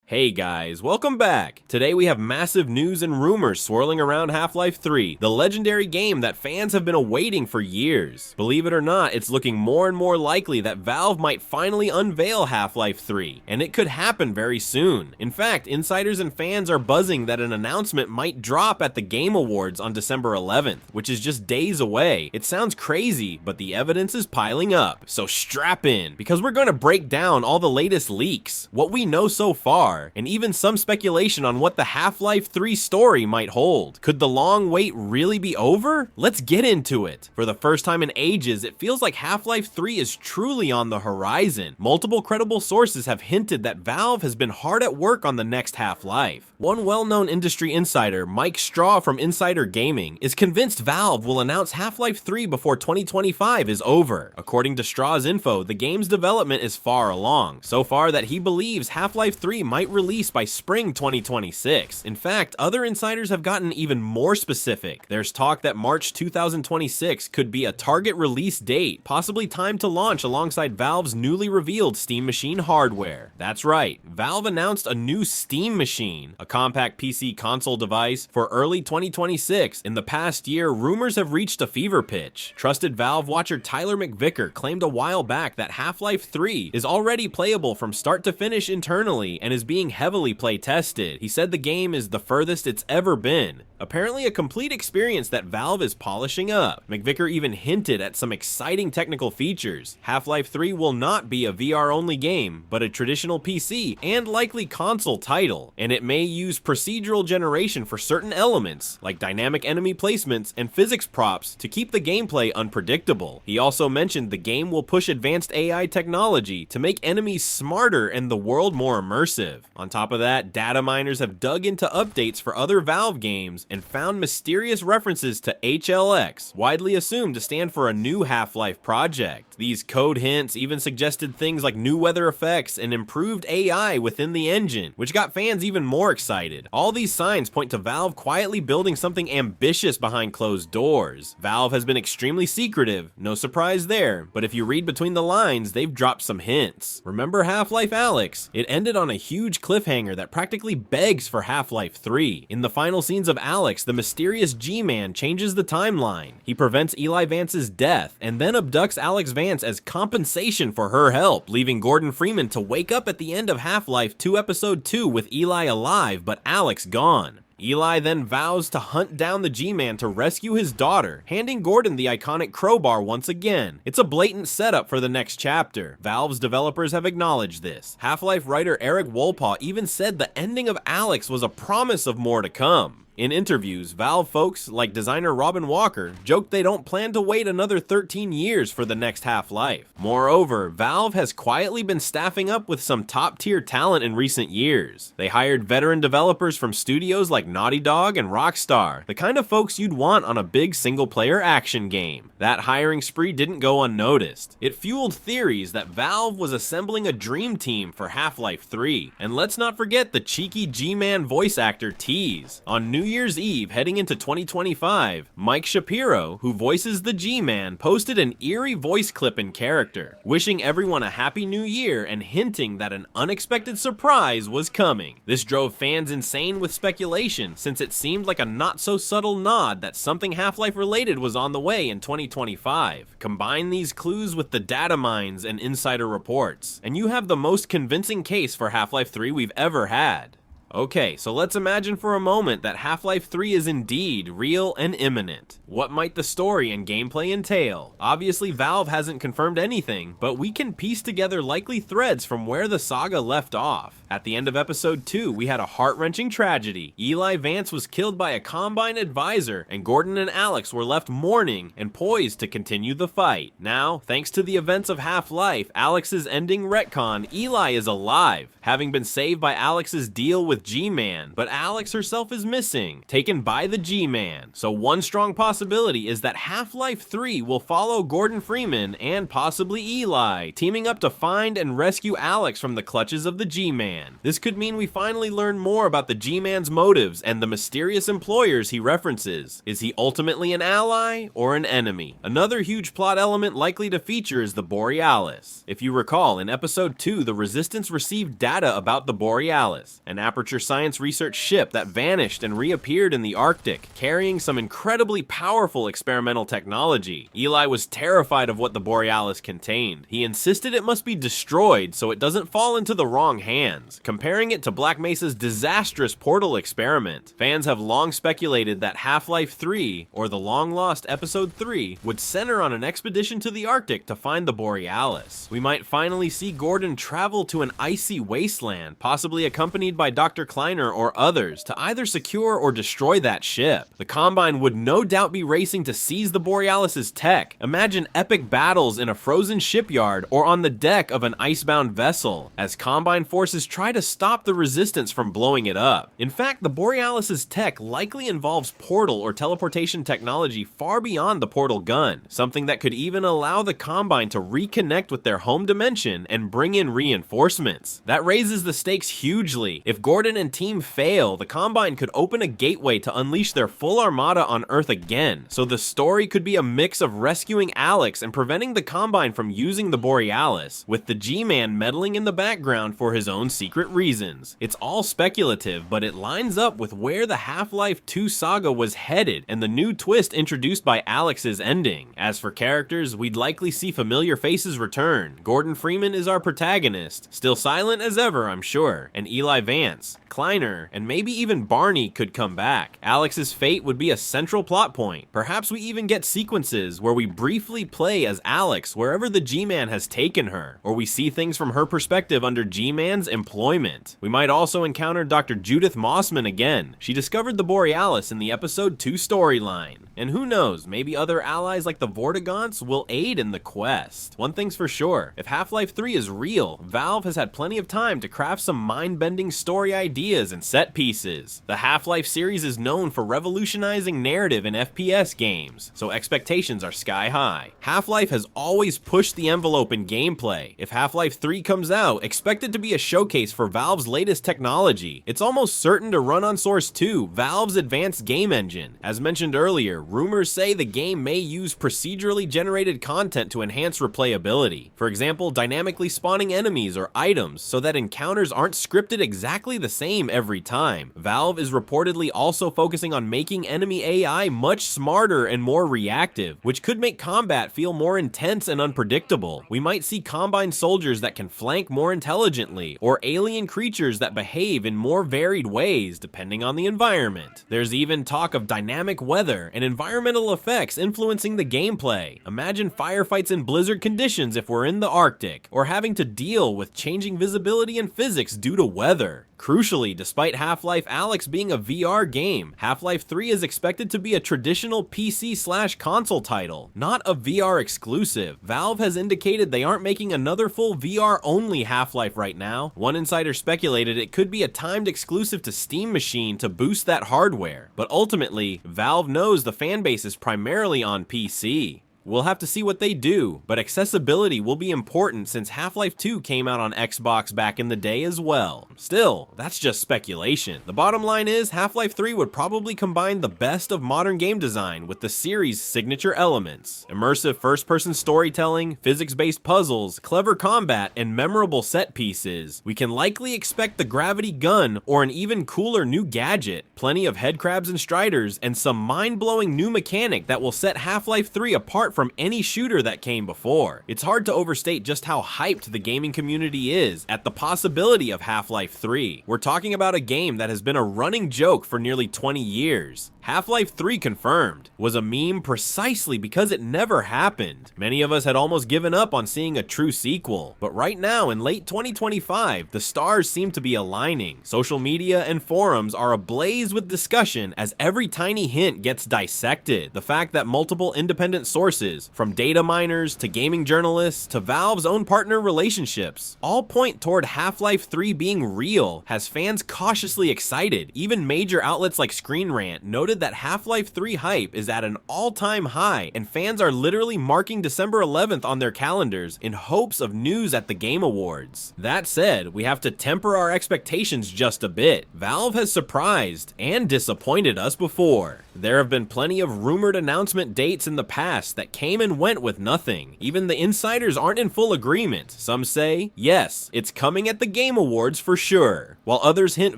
Hey guys, welcome back! Today we have massive news and rumors swirling around Half-Life 3, the legendary game that fans have been awaiting for years. Believe it or not, it's looking more and more likely that Valve might finally unveil Half-Life 3, and it could happen very soon. In fact, insiders and fans are buzzing that an announcement might drop at the Game Awards on December 11th, which is just days away. It sounds crazy, but the evidence is piling up, so strap in, because we're going to break down all the latest leaks, what we know so far, and even some speculation on what the Half-Life 3 story might hold. Could the long wait really be over? Let's get into it. For the first time in ages, it feels like Half-Life 3 is truly on the horizon. Multiple credible sources have hinted that Valve has been hard at work on the next Half-Life. One well-known industry insider, Mike Straw from Insider Gaming, is convinced Valve will announce Half-Life 3 before 2025 is over. According to Straw's info, the game's development is far along, so far that he believes Half-Life 3 might release by spring 2026. In fact, other insiders have gotten even more specific. There's talk that March 2026 could be a target release date, possibly timed to launch alongside Valve's newly revealed Steam Machine hardware. That's right, Valve announced a new Steam Machine, a compact PC console device, for early 2026. In the past year, rumors have reached a fever pitch. Trusted Valve watcher Tyler McVicker claimed a while back that Half-Life 3 is already playable from start to finish internally and is being heavily play tested. He said the game is the furthest it's ever been. Apparently a complete experience that Valve is polishing up. McVicker even hinted at some exciting technical features. Half-Life 3 will not be a VR-only game, but a traditional PC and likely console title, and it may use procedural generation for certain elements, like dynamic enemy placements and physics props, to keep the gameplay unpredictable. He also mentioned the game will push advanced AI technology to make enemies smarter and the world more immersive. On top of that, data miners have dug into updates for other Valve games and found mysterious references to HLX, widely assumed to stand for a new Half-Life project. These code hints even suggested things like new weather effects and improved AI within the engine, which got fans even more excited. All these signs point to Valve quietly building something ambitious behind closed doors. Valve has been extremely secretive, no surprise there, but if you read between the lines, they've dropped some hints. Remember Half-Life Alyx? It ended on a huge cliffhanger that practically begs for Half-Life 3. In the final scenes of Alyx, the mysterious G-Man changes the timeline. He prevents Eli Vance's death and then abducts Alex Vance as compensation for her help, leaving Gordon Freeman to wake up at the end of Half-Life 2 Episode 2 with Eli alive but Alex gone. Eli then vows to hunt down the G-Man to rescue his daughter, handing Gordon the iconic crowbar once again. It's a blatant setup for the next chapter. Valve's developers have acknowledged this. Half-Life writer Eric Wolpaw even said the ending of Alyx was a promise of more to come. In interviews, Valve folks like designer Robin Walker joked they don't plan to wait another 13 years for the next Half-Life. Moreover, Valve has quietly been staffing up with some top-tier talent in recent years. They hired veteran developers from studios like Naughty Dog and Rockstar, the kind of folks you'd want on a big single-player action game. That hiring spree didn't go unnoticed. It fueled theories that Valve was assembling a dream team for Half-Life 3. And let's not forget the cheeky G-Man voice actor Tease. On New Year's Eve heading into 2025, Mike Shapiro, who voices the G-Man, posted an eerie voice clip in character, wishing everyone a happy new year and hinting that an unexpected surprise was coming. This drove fans insane with speculation, since it seemed like a not-so-subtle nod that something Half-Life related was on the way in 2025. Combine these clues with the data mines and insider reports, and you have the most convincing case for Half-Life 3 we've ever had. Okay, so let's imagine for a moment that Half-Life 3 is indeed real and imminent. What might the story and gameplay entail? Obviously, Valve hasn't confirmed anything, but we can piece together likely threads from where the saga left off. At the end of Episode 2, we had a heart-wrenching tragedy. Eli Vance was killed by a Combine advisor, and Gordon and Alex were left mourning and poised to continue the fight. Now, thanks to the events of Half-Life, Alex's ending retcon, Eli is alive, having been saved by Alex's deal with with G-Man, but Alex herself is missing, taken by the G-Man. So one strong possibility is that Half-Life 3 will follow Gordon Freeman and possibly Eli, teaming up to find and rescue Alex from the clutches of the G-Man. This could mean we finally learn more about the G-Man's motives and the mysterious employers he references. Is he ultimately an ally or an enemy? Another huge plot element likely to feature is the Borealis. If you recall, in episode 2, the Resistance received data about the Borealis, an Aperture Science research ship that vanished and reappeared in the Arctic, carrying some incredibly powerful experimental technology. Eli was terrified of what the Borealis contained. He insisted it must be destroyed so it doesn't fall into the wrong hands, comparing it to Black Mesa's disastrous portal experiment. Fans have long speculated that Half-Life 3, or the long-lost Episode 3, would center on an expedition to the Arctic to find the Borealis. We might finally see Gordon travel to an icy wasteland, possibly accompanied by Dr. Kleiner or others, to either secure or destroy that ship. The Combine would no doubt be racing to seize the Borealis's tech. Imagine epic battles in a frozen shipyard or on the deck of an icebound vessel, as Combine forces try to stop the Resistance from blowing it up. In fact, the Borealis's tech likely involves portal or teleportation technology far beyond the portal gun, something that could even allow the Combine to reconnect with their home dimension and bring in reinforcements. That raises the stakes hugely. If Gordon and team fail, the Combine could open a gateway to unleash their full armada on Earth again, so the story could be a mix of rescuing Alex and preventing the Combine from using the Borealis, with the G-Man meddling in the background for his own secret reasons. It's all speculative, but it lines up with where the Half-Life 2 saga was headed and the new twist introduced by Alex's ending. As for characters, we'd likely see familiar faces return. Gordon Freeman is our protagonist, still silent as ever, I'm sure, and Eli Vance, Kleiner, and maybe even Barney could come back. Alex's fate would be a central plot point. Perhaps we even get sequences where we briefly play as Alex wherever the G-Man has taken her, or we see things from her perspective under G-Man's employment. We might also encounter Dr. Judith Mossman again. She discovered the Borealis in the episode 2 storyline. And who knows, maybe other allies like the Vortigaunts will aid in the quest. One thing's for sure, if Half-Life 3 is real, Valve has had plenty of time to craft some mind-bending story ideas and set pieces. The Half-Life series is known for revolutionizing narrative in FPS games, so expectations are sky high. Half-Life has always pushed the envelope in gameplay. If Half-Life 3 comes out, expect it to be a showcase for Valve's latest technology. It's almost certain to run on Source 2, Valve's advanced game engine. As mentioned earlier, rumors say the game may use procedurally generated content to enhance replayability. For example, dynamically spawning enemies or items so that encounters aren't scripted exactly the same every time. Valve is reportedly also focusing on making enemy AI much smarter and more reactive, which could make combat feel more intense and unpredictable. We might see Combine soldiers that can flank more intelligently, or alien creatures that behave in more varied ways depending on the environment. There's even talk of dynamic weather and environmental effects influencing the gameplay. Imagine firefights in blizzard conditions if we're in the Arctic, or having to deal with changing visibility and physics due to weather. Crucially, despite Half-Life Alyx being a VR game, Half-Life 3 is expected to be a traditional PC/console title, not a VR exclusive. Valve has indicated they aren't making another full VR-only Half-Life right now. One insider speculated it could be a timed exclusive to Steam Machine to boost that hardware, but ultimately, Valve knows the fanbase is primarily on PC. We'll have to see what they do, but accessibility will be important since Half-Life 2 came out on Xbox back in the day as well. Still, that's just speculation. The bottom line is, Half-Life 3 would probably combine the best of modern game design with the series' signature elements. Immersive first-person storytelling, physics-based puzzles, clever combat, and memorable set pieces. We can likely expect the gravity gun or an even cooler new gadget, plenty of headcrabs and striders, and some mind-blowing new mechanic that will set Half-Life 3 apart from any shooter that came before. It's hard to overstate just how hyped the gaming community is at the possibility of Half-Life 3. We're talking about a game that has been a running joke for nearly 20 years. Half-Life 3 confirmed was a meme precisely because it never happened. Many of us had almost given up on seeing a true sequel, but right now in late 2025, the stars seem to be aligning. Social media and forums are ablaze with discussion as every tiny hint gets dissected. The fact that multiple independent sources sources, from data miners to gaming journalists to Valve's own partner relationships, all point toward Half-Life 3 being real, has fans cautiously excited. Even major outlets like Screen Rant noted that Half-Life 3 hype is at an all-time high, and fans are literally marking December 11th on their calendars in hopes of news at the Game Awards. That said, we have to temper our expectations just a bit. Valve has surprised and disappointed us before. There have been plenty of rumored announcement dates in the past that came and went with nothing. Even the insiders aren't in full agreement. Some say, yes, it's coming at the Game Awards for sure, while others hint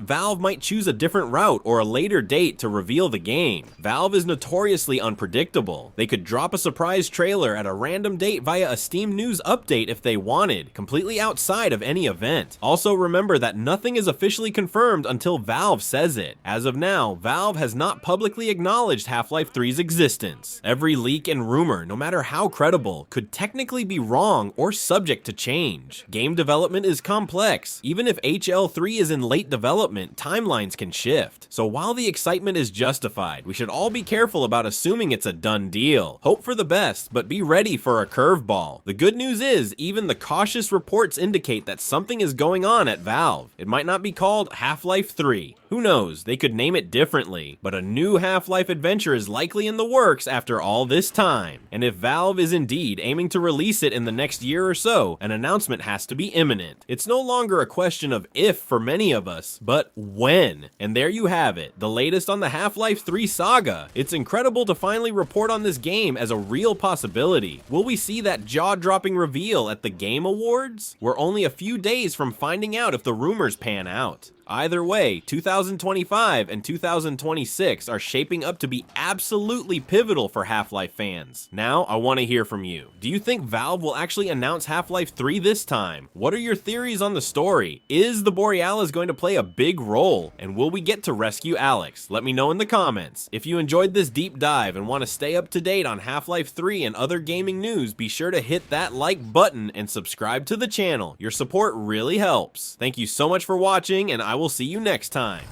Valve might choose a different route or a later date to reveal the game. Valve is notoriously unpredictable. They could drop a surprise trailer at a random date via a Steam News update if they wanted, completely outside of any event. Also remember that nothing is officially confirmed until Valve says it. As of now, Valve has not publicly acknowledged Half-Life 3's existence. Every leak and rumor, no matter how credible, could technically be wrong or subject to change. Game development is complex. Even if HL3 is in late development, timelines can shift. So while the excitement is justified, we should all be careful about assuming it's a done deal. Hope for the best, but be ready for a curveball. The good news is, even the cautious reports indicate that something is going on at Valve. It might not be called Half-Life 3. Who knows, they could name it differently, but a new Half-Life adventure is likely in the works after all this time. And if Valve is indeed aiming to release it in the next year or so, an announcement has to be imminent. It's no longer a question of if for many of us, but when. And there you have it, the latest on the Half-Life 3 saga. It's incredible to finally report on this game as a real possibility. Will we see that jaw-dropping reveal at the Game Awards? We're only a few days from finding out if the rumors pan out. Either way, 2025 and 2026 are shaping up to be absolutely pivotal for Half-Life fans. Now, I want to hear from you. Do you think Valve will actually announce Half-Life 3 this time? What are your theories on the story? Is the Borealis going to play a big role? And will we get to rescue Alex? Let me know in the comments. If you enjoyed this deep dive and want to stay up to date on Half-Life 3 and other gaming news, be sure to hit that like button and subscribe to the channel. Your support really helps. Thank you so much for watching, and I will see you next time.